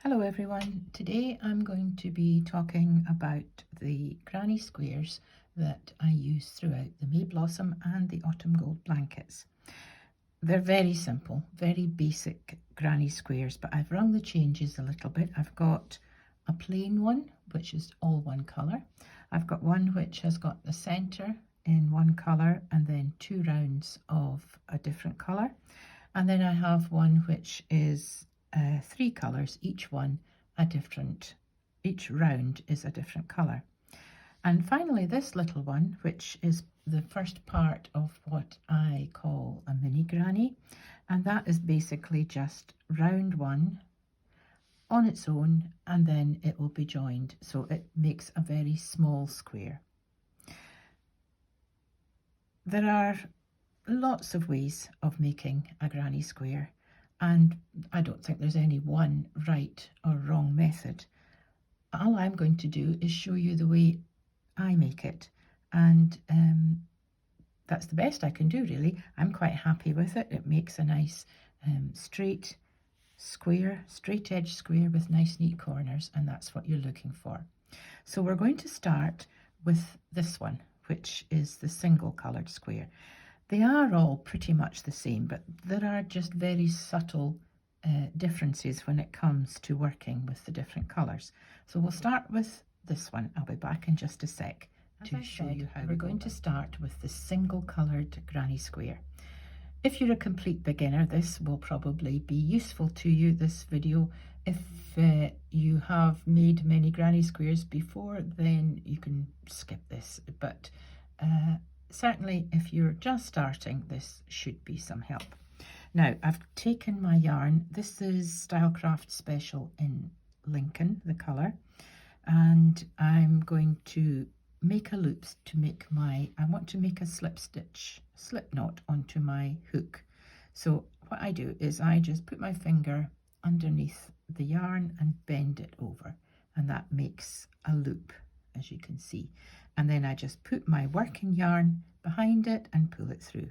Hello everyone, today I'm going to be talking about the granny squares that I use throughout the May Blossom and the Autumn Gold blankets. They're very simple, very basic granny squares, but I've rung the changes a little bit. I've got a plain one, which is all one colour. I've got one which has got the centre in one colour and then two rounds of a different colour. And then I have one which is three colours, each round is a different colour. And finally this little one, which is the first part of what I call a mini granny, and that is basically just round one on its own and then it will be joined, so it makes a very small square. There are lots of ways of making a granny square, and I don't think there's any one right or wrong method. All I'm going to do is show you the way I make it, and that's the best I can do really. I'm quite happy with it. It makes a nice straight edge square with nice neat corners, and that's what you're looking for. So we're going to start with this one, which is the single coloured square. They are all pretty much the same, but there are just very subtle differences when it comes to working with the different colours. So we'll start with this one. I'll be back in just a sec to show you how we're going to start with the single coloured granny square. If you're a complete beginner, this will probably be useful to you, this video. If you have made many granny squares before, then you can skip this, but certainly if you're just starting, this should be some help. Now I've taken my yarn. This is Stylecraft Special in Lincoln, the colour, and I'm going to make a loop to make I want to make a slip knot onto my hook. So what I do is I just put my finger underneath the yarn and bend it over, and that makes a loop, as you can see. And then I just put my working yarn behind it and pull it through.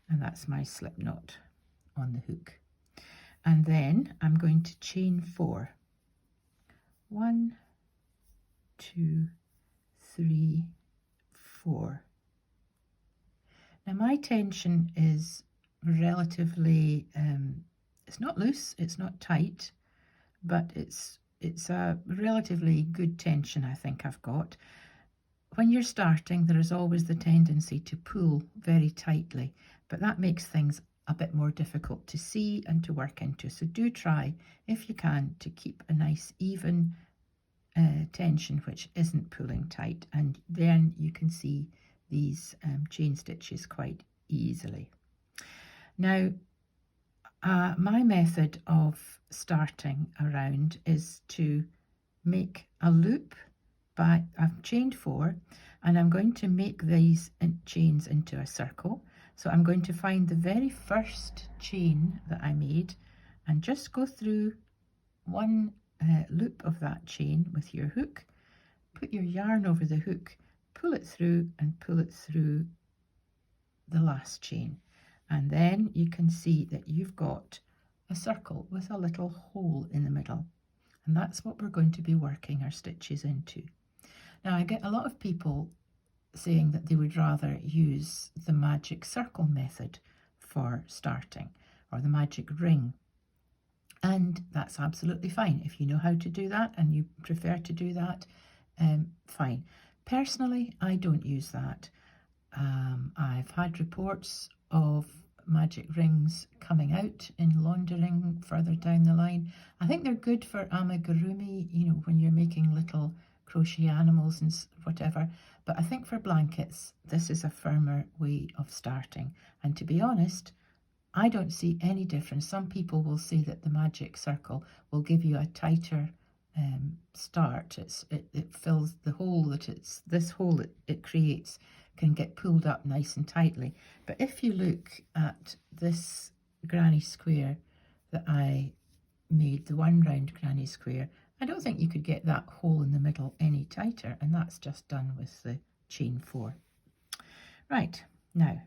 And that's my slip knot on the hook. And then I'm going to chain 4. 1, 2, 3, 4. Now my tension is relatively, it's not loose, it's not tight, but it's a relatively good tension I think I've got. When you're starting, there is always the tendency to pull very tightly, but that makes things a bit more difficult to see and to work into. So do try, if you can, to keep a nice even tension which isn't pulling tight, and then you can see these chain stitches quite easily. Now, my method of starting a round is to make a loop. I've chained 4 and I'm going to make these chains into a circle. So I'm going to find the very first chain that I made and just go through one loop of that chain with your hook, put your yarn over the hook, pull it through and pull it through the last chain, and then you can see that you've got a circle with a little hole in the middle, and that's what we're going to be working our stitches into. Now I get a lot of people saying that they would rather use the magic circle method for starting, or the magic ring, and that's absolutely fine. If you know how to do that and you prefer to do that, fine. Personally, I don't use that. I've had reports of magic rings coming out in laundering further down the line. I think they're good for amigurumi, you know, when you're making little crochet animals and whatever, but I think for blankets this is a firmer way of starting. And to be honest, I don't see any difference. Some people will say that the magic circle will give you a tighter start. It fills the hole that this hole it creates can get pulled up nice and tightly. But if you look at this granny square that I made, the one round granny square, I don't think you could get that hole in the middle any tighter, and that's just done with the chain 4. Right, now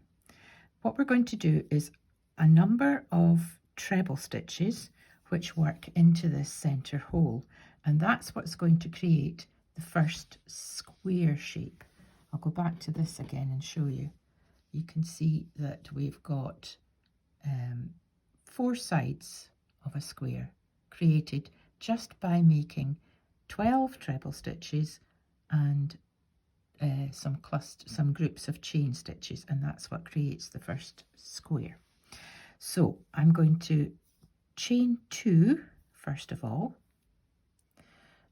what we're going to do is a number of treble stitches which work into this centre hole, and that's what's going to create the first square shape. I'll go back to this again and show you. You can see that we've got 4 sides of a square created just by making 12 treble stitches and some groups of chain stitches, and that's what creates the first square. So I'm going to chain 2 first of all,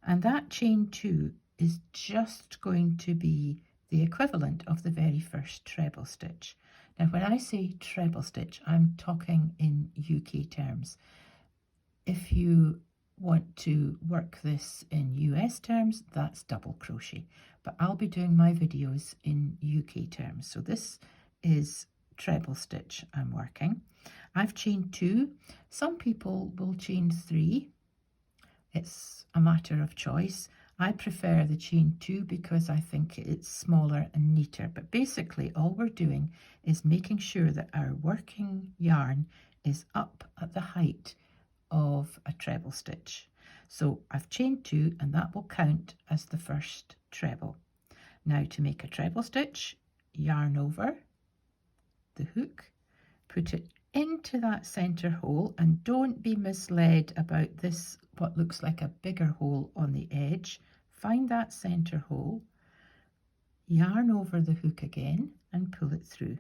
and that chain 2 is just going to be the equivalent of the very first treble stitch. Now when I say treble stitch, I'm talking in UK terms. If you want to work this in US terms, that's double crochet, but I'll be doing my videos in UK terms. So this is treble stitch I'm working. I've chained 2. Some people will chain 3. It's a matter of choice. I prefer the chain 2 because I think it's smaller and neater, but basically all we're doing is making sure that our working yarn is up at the height of a treble stitch. So I've chained 2 and that will count as the first treble. Now to make a treble stitch, yarn over the hook, put it into that centre hole, and don't be misled about this, what looks like a bigger hole on the edge. Find that centre hole, yarn over the hook again and pull it through,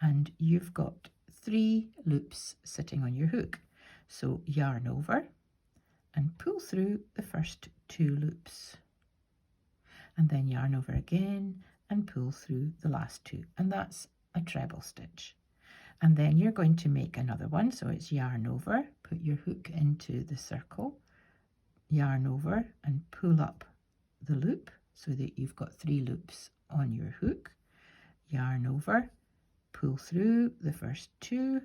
and you've got 3 loops sitting on your hook. So yarn over and pull through the first 2 loops, and then yarn over again and pull through the last 2, and that's a treble stitch. And then you're going to make another one, so it's yarn over, put your hook into the circle, yarn over and pull up the loop so that you've got 3 loops on your hook, yarn over, pull through the first 2,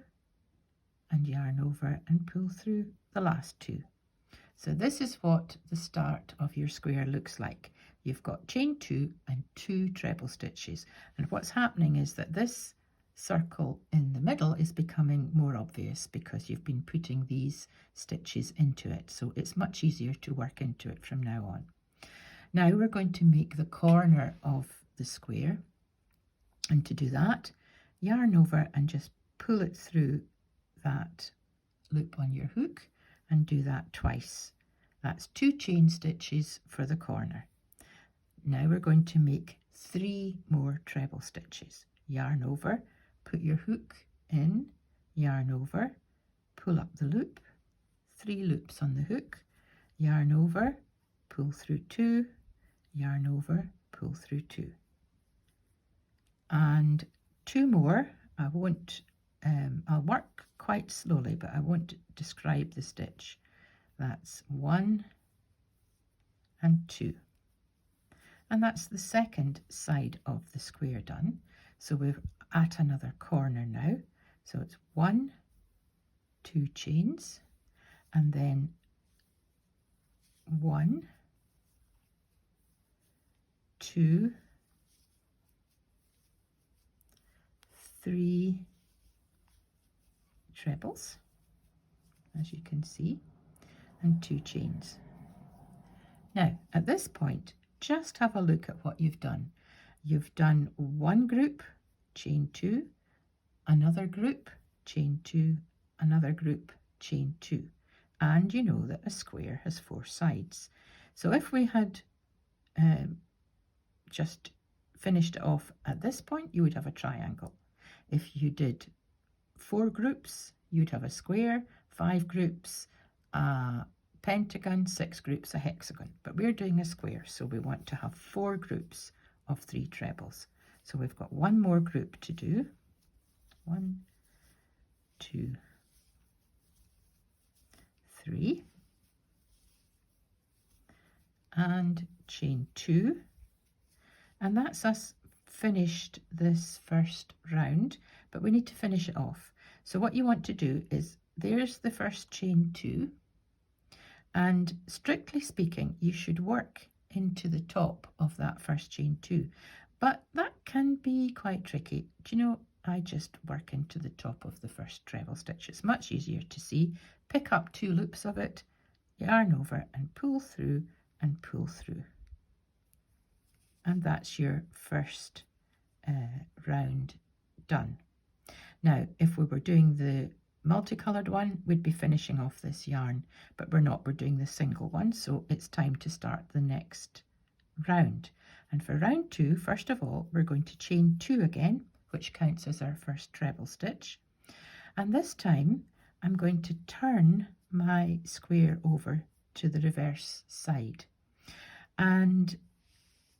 and yarn over and pull through the last 2. So this is what the start of your square looks like. You've got chain 2 and 2 treble stitches, and what's happening is that this circle in the middle is becoming more obvious because you've been putting these stitches into it, so it's much easier to work into it from now on. Now we're going to make the corner of the square, and to do that, yarn over and just pull it through that loop on your hook and do that twice. That's 2 chain stitches for the corner. Now we're going to make 3 more treble stitches. Yarn over, put your hook in, yarn over, pull up the loop, 3 loops on the hook, yarn over, pull through 2, yarn over, pull through 2. And 2 more. I won't, I'll work quite slowly, but I won't describe the stitch. That's 1 and 2. And that's the second side of the square done. So we're at another corner now. So it's 1, 2 chains, and then 1, 2, 3 trebles, as you can see, and 2 chains. Now at this point, just have a look at what you've done. You've done 1 group, chain 2, another group, chain 2, another group, chain 2, and you know that a square has 4 sides. So if we had just finished it off at this point, you would have a triangle. If you did 4 groups, you'd have a square, 5 groups, a pentagon, 6 groups, a hexagon. But we're doing a square, so we want to have 4 groups of 3 trebles. So we've got 1 more group to do. 1, 2, 3, and chain 2, and that's us finished this first round, but we need to finish it off. So what you want to do is, there's the first chain 2, and strictly speaking you should work into the top of that first chain 2, but that can be quite tricky. Do you know, I just work into the top of the first treble stitch. It's much easier to see. Pick up 2 loops of it, yarn over and pull through and pull through. And that's your first round done. Now, if we were doing the multicoloured one, we'd be finishing off this yarn, but we're not, we're doing the single one, so it's time to start the next round. And for round 2, first of all, we're going to chain 2 again, which counts as our first treble stitch. And this time, I'm going to turn my square over to the reverse side. And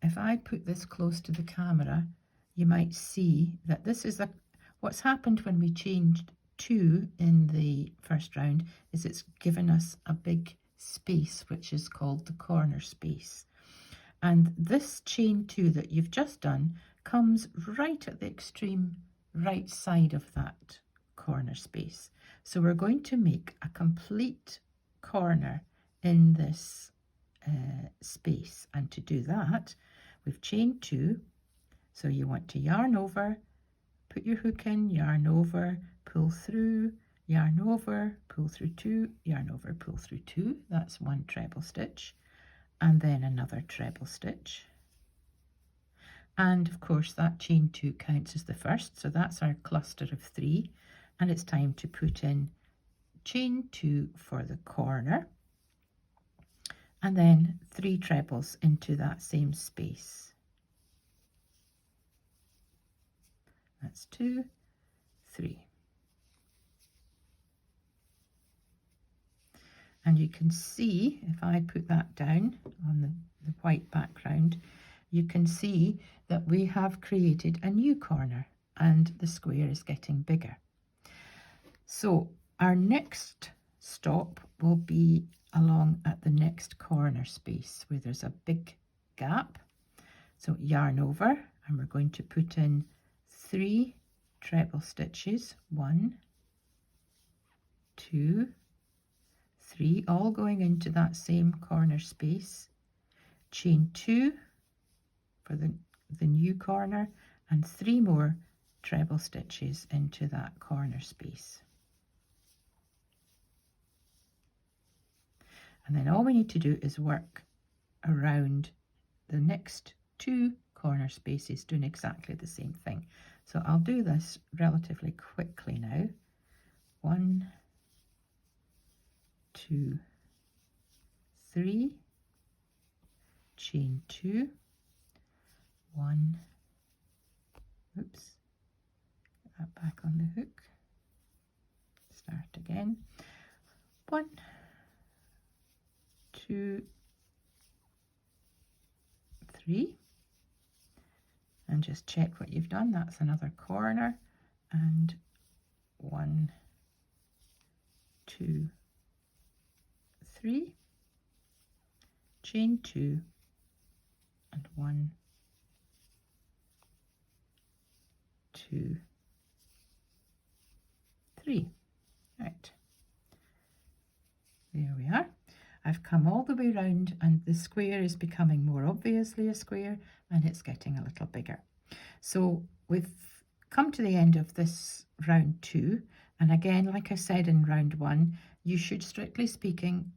if I put this close to the camera, you might see that this is what's happened when we changed 2 in the first round is it's given us a big space, which is called the corner space. And this chain 2 that you've just done comes right at the extreme right side of that corner space. So we're going to make a complete corner in this space, and to do that we've chained 2. So you want to yarn over, put your hook in, yarn over, pull through, yarn over, pull through 2, yarn over, pull through 2. That's 1 treble stitch, and then another treble stitch. And of course that chain 2 counts as the first, so that's our cluster of 3, and it's time to put in chain 2 for the corner, and then 3 trebles into that same space. That's 2, 3. And you can see, if I put that down on the white background, you can see that we have created a new corner and the square is getting bigger. So our next stop will be along at the next corner space where there's a big gap. So yarn over, and we're going to put in 3 treble stitches, 1, 2, 3, all going into that same corner space, chain 2 for the new corner, and 3 more treble stitches into that corner space. And then all we need to do is work around the next 2 corner spaces doing exactly the same thing. So I'll do this relatively quickly now. 1, 2, 3, chain 2, 1, oops, get that back on the hook, start again, 1, 2, 3, and just check what you've done. That's another corner, and 1, 2, 3, chain 2, and 1, 2, 3. Right, there we are. I've come all the way round and the square is becoming more obviously a square and it's getting a little bigger. So we've come to the end of this round 2, and again, like I said in round 1, you should, strictly speaking,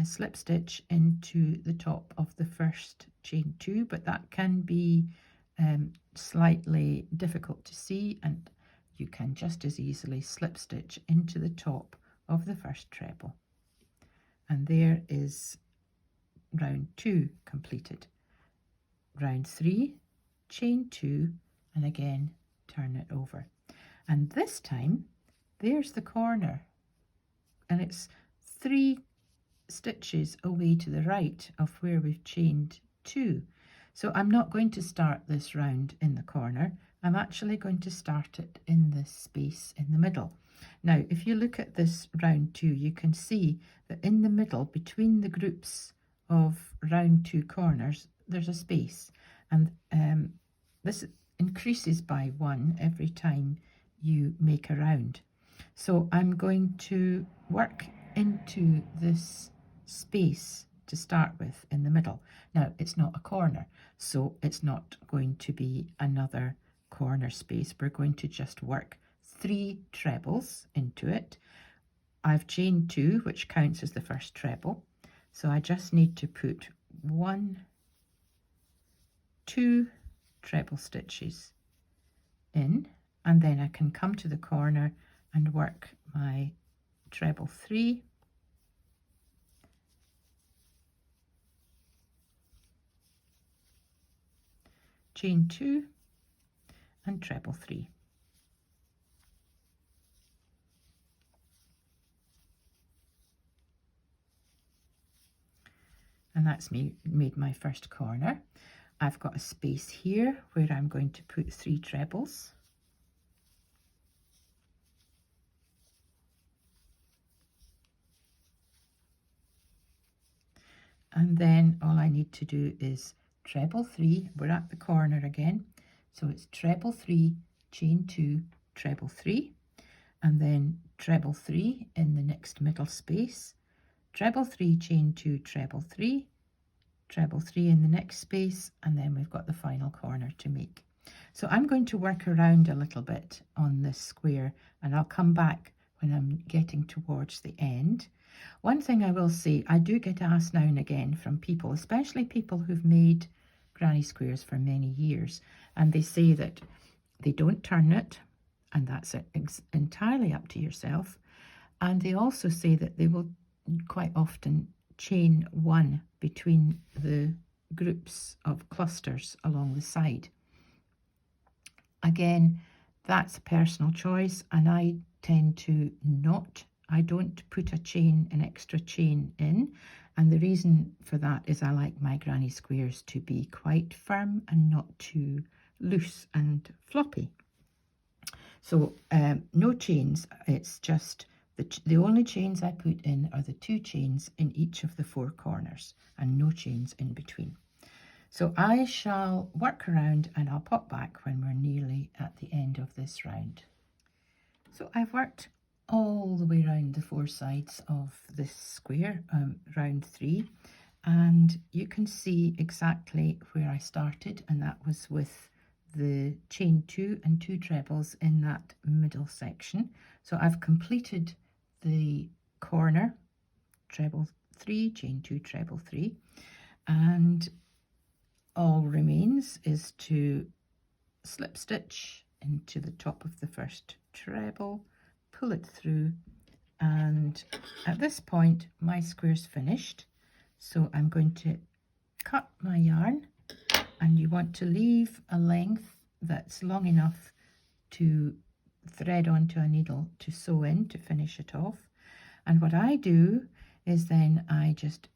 slip stitch into the top of the first chain 2, but that can be slightly difficult to see, and you can just as easily slip stitch into the top of the first treble. And there is round 2 completed. Round 3, chain 2, and again turn it over. And this time there's the corner, and it's 3 stitches away to the right of where we've chained 2. So I'm not going to start this round in the corner, I'm actually going to start it in this space in the middle. Now, if you look at this round 2, you can see that in the middle, between the groups of round 2 corners, there's a space, and this increases by 1 every time you make a round. So I'm going to work into this space to start with in the middle. Now, it's not a corner, so it's not going to be another corner space, we're going to just work 3 trebles into it. I've chained 2, which counts as the first treble. So I just need to put 1, 2 treble stitches in, and then I can come to the corner and work my treble 3, chain 2 and treble 3. And that's made my first corner. I've got a space here where I'm going to put 3 trebles. And then all I need to do is treble 3, we're at the corner again, so it's treble 3, chain 2, treble 3, and then treble 3 in the next middle space, treble 3, chain 2, treble 3, treble 3 in the next space, and then we've got the final corner to make. So I'm going to work around a little bit on this square, and I'll come back when I'm getting towards the end. One thing I will say, I do get asked now and again from people, especially people who've made granny squares for many years, and they say that they don't turn it, and that's entirely up to yourself. And they also say that they will quite often chain 1 between the groups of clusters along the side. Again, that's a personal choice, and I tend to not. I don't put an extra chain in, and the reason for that is I like my granny squares to be quite firm and not too loose and floppy. So no chains, it's just the only chains I put in are the 2 chains in each of the 4 corners, and no chains in between. So I shall work around and I'll pop back when we're nearly at the end of this round. So I've worked all the way around the 4 sides of this square, round 3, and you can see exactly where I started, and that was with the chain 2 and 2 trebles in that middle section. So I've completed the corner, treble 3, chain 2, treble 3, and all remains is to slip stitch into the top of the first treble, pull it through, and at this point my square's finished. So I'm going to cut my yarn, and you want to leave a length that's long enough to thread onto a needle to sew in to finish it off. And what I do is then I just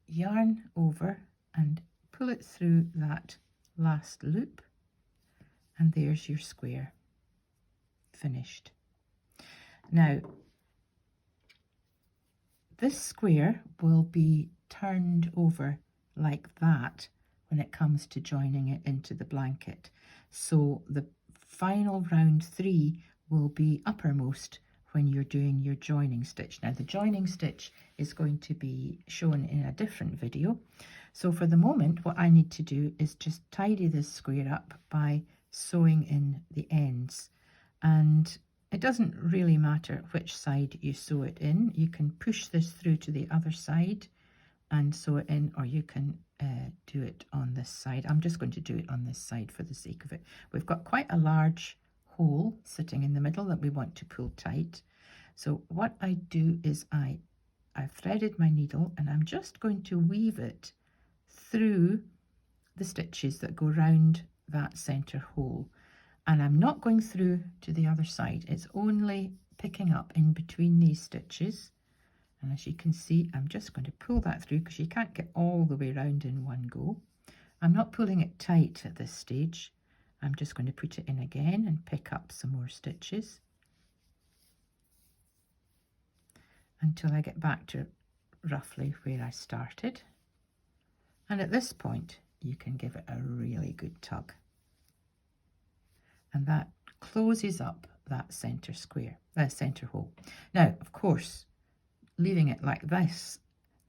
yarn over and pull it through that last loop, and there's your square finished. Now this square will be turned over like that when it comes to joining it into the blanket. So the final round 3 will be uppermost when you're doing your joining stitch. Now the joining stitch is going to be shown in a different video. So for the moment, what I need to do is just tidy this square up by sewing in the ends. And it doesn't really matter which side you sew it in. You can push this through to the other side and sew it in, or you can do it on this side. I'm just going to do it on this side for the sake of it. We've got quite a large hole sitting in the middle that we want to pull tight. So what I do is I've threaded my needle, and I'm just going to weave it through the stitches that go round that center hole. And I'm not going through to the other side. It's only picking up in between these stitches. And as you can see, I'm just going to pull that through because you can't get all the way around in one go. I'm not pulling it tight at this stage. I'm just going to put it in again and pick up some more stitches until I get back to roughly where I started. And at this point, you can give it a really good tug. And that closes up that center square, center hole. Now, of course, leaving it like this,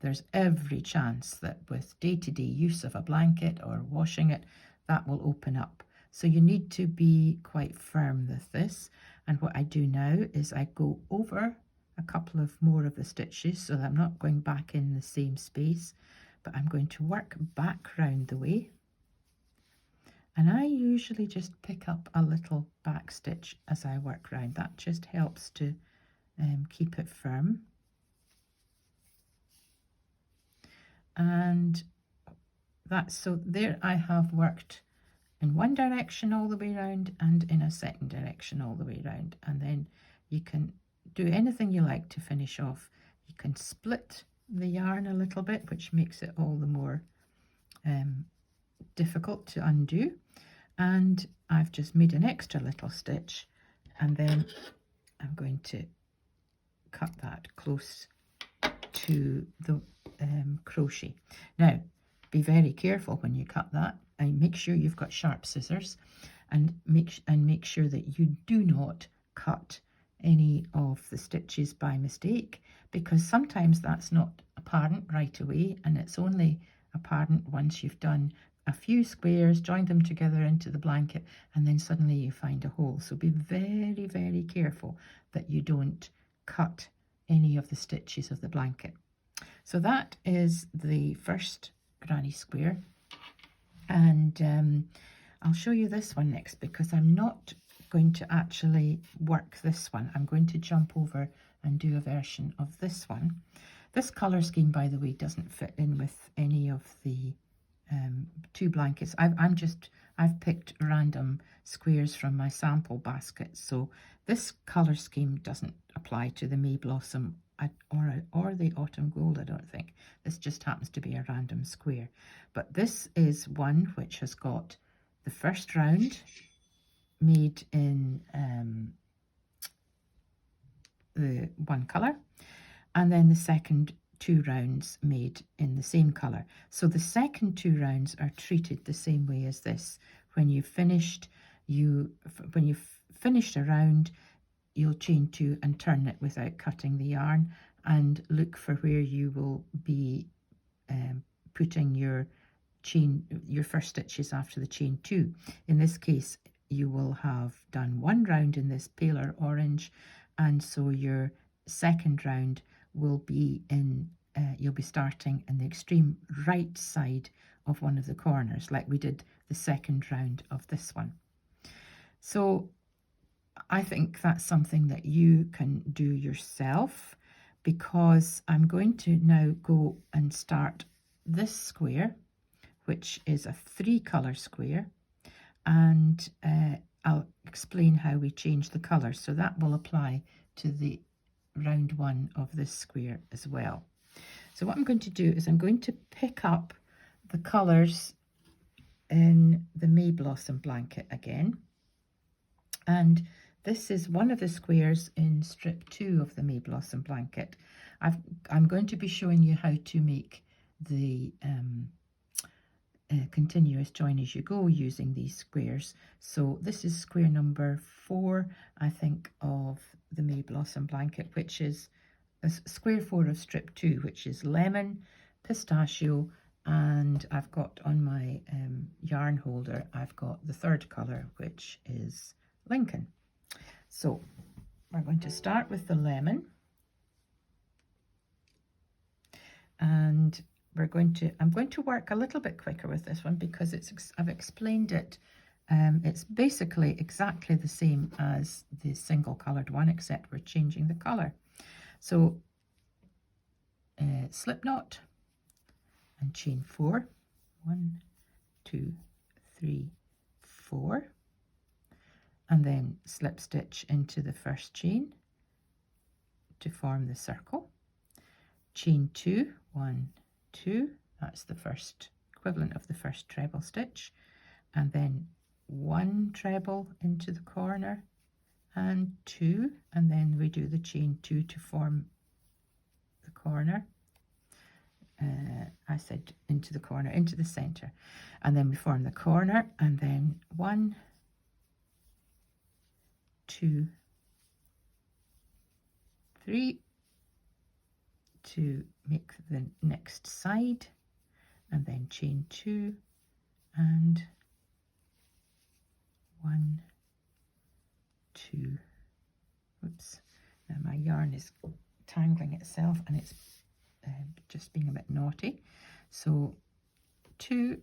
there's every chance that with day-to-day use of a blanket or washing it, that will open up. So you need to be quite firm with this. And what I do now is I go over a couple of more of the stitches so that I'm not going back in the same space, but I'm going to work back round the way. And I usually just pick up a little back stitch as I work round. That just helps to keep it firm. And that's so there I have worked in one direction all the way round and in a second direction all the way round. And then you can do anything you like to finish off. You can split the yarn a little bit, which makes it all the more difficult to undo. And I've just made an extra little stitch, and then I'm going to cut that close to the crochet. Now, be very careful when you cut that, and make sure you've got sharp scissors, and make sure that you do not cut any of the stitches by mistake, because sometimes that's not apparent right away, and it's only apparent once you've done a few squares, joined them together into the blanket, and then suddenly you find a hole. So be very, very careful that you don't cut any of the stitches of the blanket. So that is the first granny square, and I'll show you this one next, because I'm not going to actually work this one. I'm going to jump over and do a version of this one. This colour scheme, by the way, doesn't fit in with any of the two blankets. I've picked random squares from my sample basket, so this colour scheme doesn't apply to the May Blossom or the Autumn Gold, I don't think. This just happens to be a random square. But this is one which has got the first round made in the one colour, and then the second two rounds made in the same colour. So the second two rounds are treated the same way as this. When you've finished a round, you'll chain two and turn it without cutting the yarn, and look for where you will be putting your first stitches after the chain two. In this case, you will have done one round in this paler orange, and so your second round will be in, you'll be starting in the extreme right side of one of the corners, like we did the second round of this one. So I think that's something that you can do yourself, because I'm going to now go and start this square, which is a 3-colour square, and I'll explain how we change the colours. So that will apply to the round one of this square as well. So what I'm going to do is I'm going to pick up the colours in the May Blossom blanket again, and this is one of the squares in strip 2 of the May Blossom blanket. I'm going to be showing you how to make the continuous join as you go using these squares. So this is square number 4, I think, of the May Blossom blanket, which is square 4 of strip 2, which is lemon, pistachio, and I've got on my yarn holder, I've got the third colour, which is Lincoln. So we're going to start with the lemon, and I'm going to work a little bit quicker with this one, because I've explained it. It's basically exactly the same as the single coloured one, except we're changing the colour. So slip knot and chain 4, 1, 2, 3, 4, and then slip stitch into the first chain to form the circle, chain 2, 1, 2, that's the first equivalent of the first treble stitch, and then 1 treble into the corner and 2, and then we do the chain 2 to form the corner. I said into the corner, into the center, and then we form the corner, and then 1, 2, 3 to make the next side, and then chain 2 and 1, 2, oops, now my yarn is tangling itself and it's just being a bit naughty. So 2,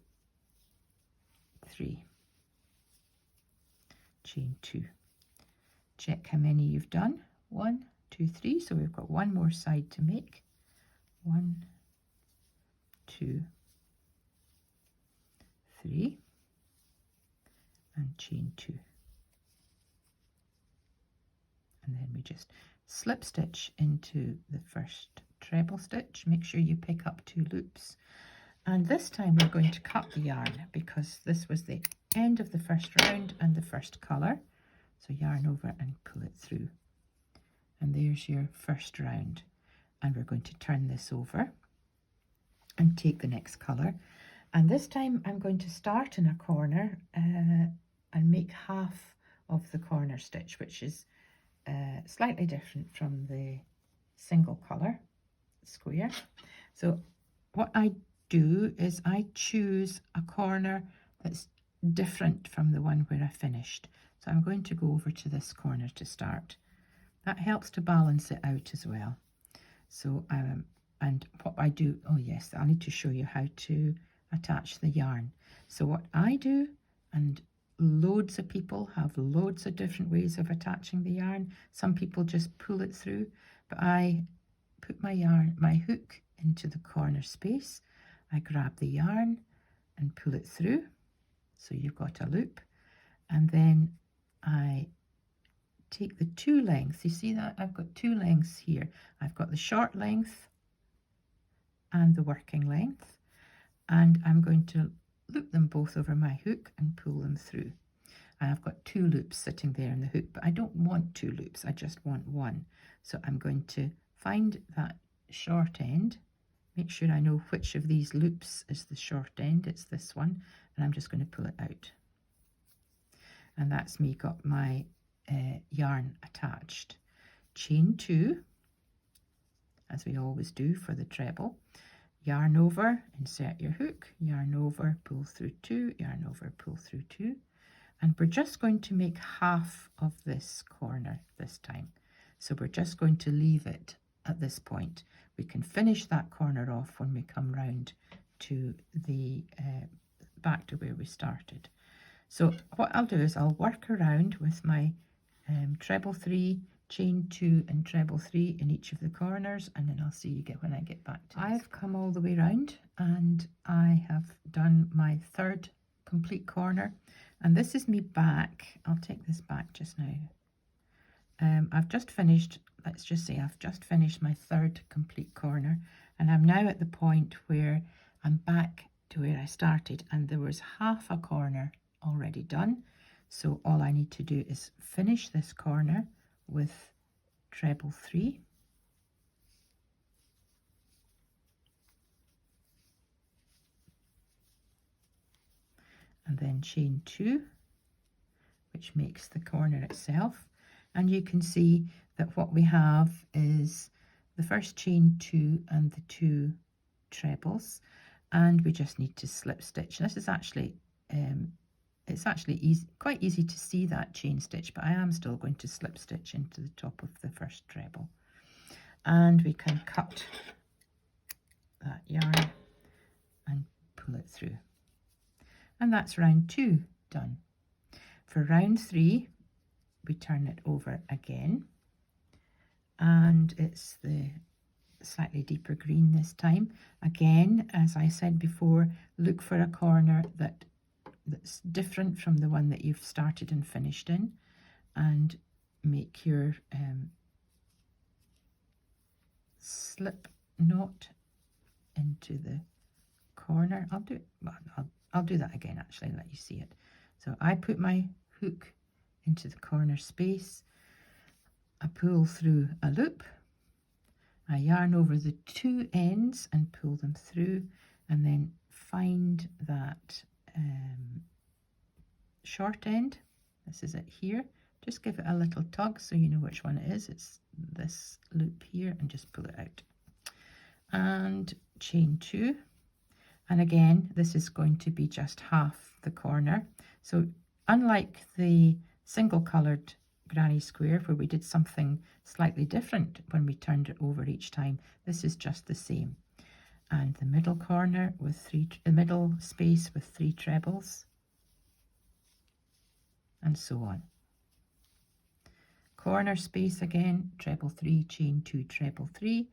3, chain 2. Check how many you've done. 1, 2, 3. So we've got one more side to make. 1, 2, 3, and chain 2. And then we just slip stitch into the first treble stitch. Make sure you pick up 2 loops. And this time we're going to cut the yarn because this was the end of the first round and the first colour. So yarn over and pull it through. And there's your first round. And we're going to turn this over and take the next colour. And this time I'm going to start in a corner and make half of the corner stitch, which is slightly different from the single colour square. So what I do is I choose a corner that's different from the one where I finished. So I'm going to go over to this corner to start. That helps to balance it out as well. So and what I do, oh yes, I need to show you how to attach the yarn. So what I do, and loads of people have loads of different ways of attaching the yarn. Some people just pull it through, but I put my hook into the corner space. I grab the yarn and pull it through. So you've got a loop. And then I take the 2 lengths. You see that? I've got 2 lengths here. I've got the short length and the working length. And I'm going to loop them both over my hook and pull them through. I've got 2 loops sitting there in the hook, but I don't want 2 loops. I just want 1. So I'm going to find that short end. Make sure I know which of these loops is the short end. It's this one. And I'm just going to pull it out. And that's me got my yarn attached. Chain 2, as we always do for the treble. Yarn over, insert your hook, yarn over, pull through 2, yarn over, pull through 2. And we're just going to make half of this corner this time. So we're just going to leave it at this point. We can finish that corner off when we come round to the back to where we started. So what I'll do is I'll work around with my treble 3, chain 2 and treble 3 in each of the corners, and then I'll see you when I get back to this. I've come all the way round and I have done my 3rd complete corner, and this is me back. I'll take this back just now. I've just finished, let's just say I've just finished my 3rd complete corner, and I'm now at the point where I'm back to where I started, and there was half a corner already done. So all I need to do is finish this corner with treble 3. And then chain 2, which makes the corner itself. And you can see that what we have is the first chain 2 and the 2 trebles. And we just need to slip stitch. This is actually it's actually quite easy to see that chain stitch, but I am still going to slip stitch into the top of the first treble. And we can cut that yarn and pull it through. And that's round 2 done. For round 3, we turn it over again. And it's the slightly deeper green this time. Again, as I said before, look for a corner that's different from the one that you've started and finished in, and make your slip knot into the corner. I'll do that again actually and let you see it. So I put my hook into the corner space, I pull through a loop, I yarn over the 2 ends and pull them through, and then find that short end. This is it here. Just give it a little tug so you know which one it is. It's this loop here, and just pull it out. And chain 2. And again, this is going to be just half the corner. So unlike the single coloured granny square where we did something slightly different when we turned it over each time, this is just the same. And the middle corner with the middle space with 3 trebles, and so on. Corner space again, treble 3, chain 2, treble 3,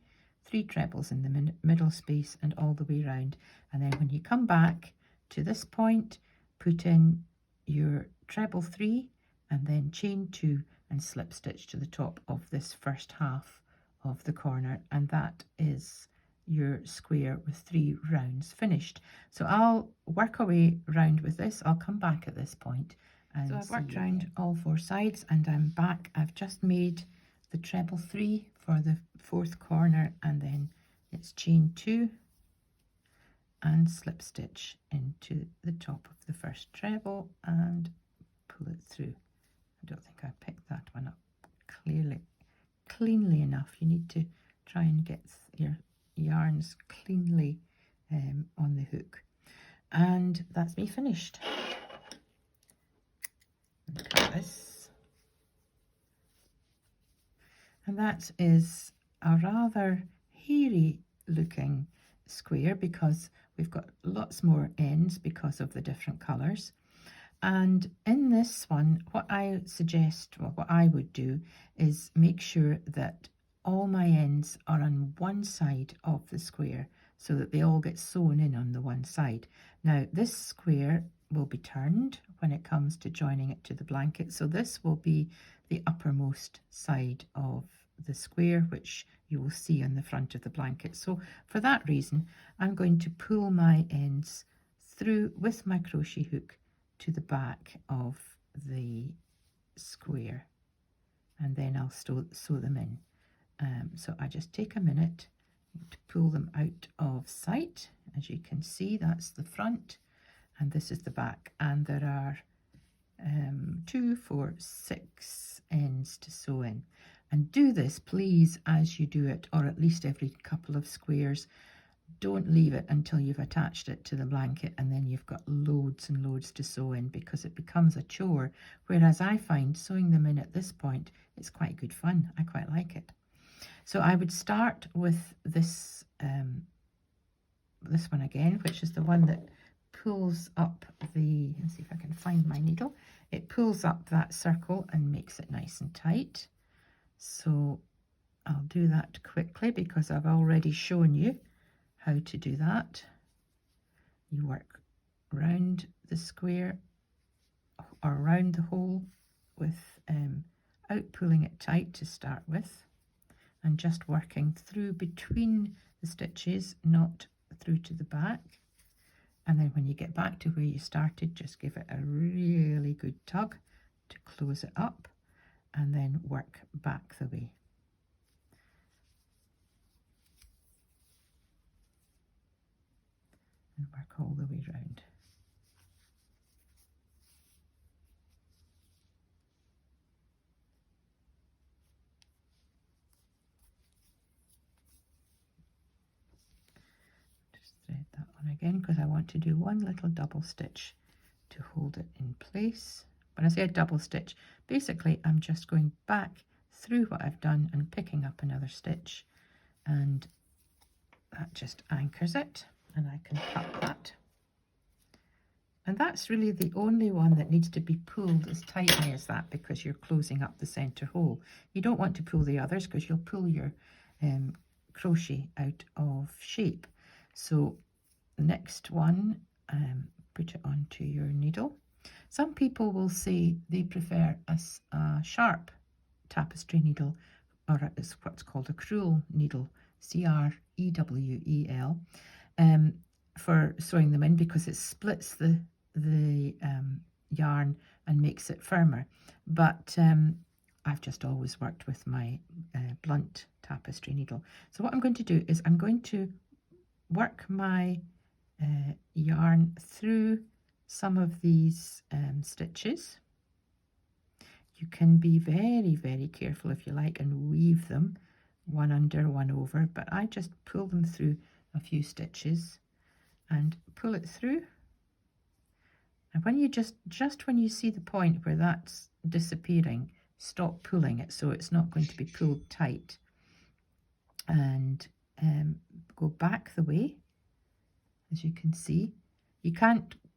3 trebles in the middle space and all the way round. And then when you come back to this point, put in your treble 3 and then chain 2 and slip stitch to the top of this first half of the corner, and that is your square with 3 rounds finished. So I'll work away round with this. I'll come back at this point. And so I've worked round all 4 sides and I'm back. I've just made the treble 3 for the 4th corner, and then it's chain 2 and slip stitch into the top of the first treble and pull it through. I don't think I picked that one up cleanly enough. You need to try and get your yarns cleanly on the hook. And that's me finished. Look at this. And that is a rather hairy looking square because we've got lots more ends because of the different colours. And in this one, what I suggest, well, what I would do is make sure that all my ends are on one side of the square so that they all get sewn in on the one side. Now this square will be turned when it comes to joining it to the blanket, so this will be the uppermost side of the square, which you will see on the front of the blanket. So for that reason, I'm going to pull my ends through with my crochet hook to the back of the square, and then I'll sew them in. So I just take a minute to pull them out of sight. As you can see, that's the front and this is the back, and there are 2, 4, 6 ends to sew in. And do this please as you do it, or at least every couple of squares. Don't leave it until you've attached it to the blanket and then you've got loads and loads to sew in, because it becomes a chore, whereas I find sewing them in at this point is quite good fun. I quite like it. So I would start with this this one again, which is the one that pulls up the, let's see if I can find my needle, it pulls up that circle and makes it nice and tight. So I'll do that quickly because I've already shown you how to do that. You work round the square or round the hole with out pulling it tight to start with, and just working through between the stitches, not through to the back. And then when you get back to where you started, just give it a really good tug to close it up and then work back the way. And work all the way round. Just thread that one again because I want to do one little double stitch to hold it in place. When I say a double stitch, basically I'm just going back through what I've done and picking up another stitch, and that just anchors it, and I can cut that. And that's really the only one that needs to be pulled as tightly as that, because you're closing up the center hole. You don't want to pull the others because you'll pull your crochet out of shape. So the next one, put it onto your needle. Some people will say they prefer a sharp tapestry needle, or it's what's called a crewel needle, C-R-E-W-E-L, for sewing them in, because it splits the yarn and makes it firmer. But I've just always worked with my blunt tapestry needle. So what I'm going to do is I'm going to work my yarn through some of these stitches. You can be very, very careful if you like and weave them one under, one over, but I just pull them through a few stitches and pull it through And when you just when you see the point where that's disappearing, stop pulling it so it's not going to be pulled tight. And go back the way, as you can see. You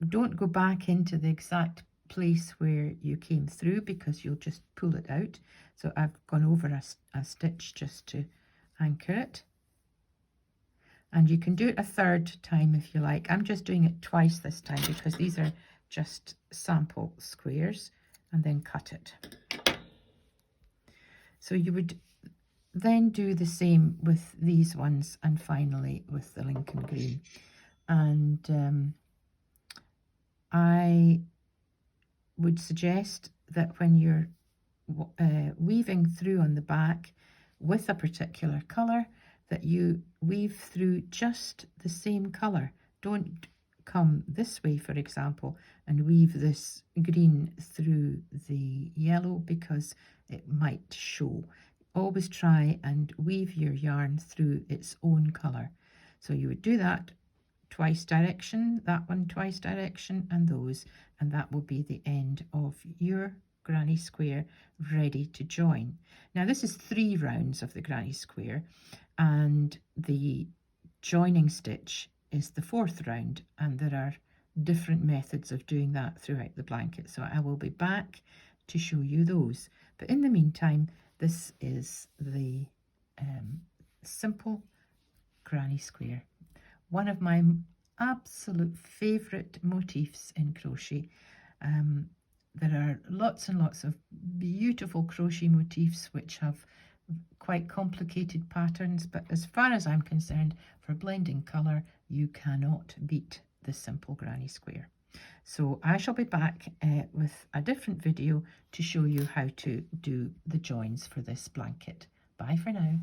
don't go back into the exact place where you came through because you'll just pull it out. So I've gone over a stitch just to anchor it. And you can do it a third time if you like. I'm just doing it twice this time because these are just sample squares, and then cut it. So you would then do the same with these ones, and finally with the Lincoln green. And I would suggest that when you're weaving through on the back with a particular colour, that you weave through just the same colour. Don't come this way, for example, and weave this green through the yellow because it might show. Always try and weave your yarn through its own colour. So you would do that twice direction, that one twice direction, and those, and that will be the end of your granny square ready to join. Now this is 3 rounds of the granny square, and the joining stitch is the 4th round, and there are different methods of doing that throughout the blanket, so I will be back to show you those. But in the meantime, this is the simple granny square, one of my absolute favourite motifs in crochet. There are lots and lots of beautiful crochet motifs which have quite complicated patterns, but as far as I'm concerned, for blending colour, you cannot beat the simple granny square. So I shall be back with a different video to show you how to do the joins for this blanket. Bye for now.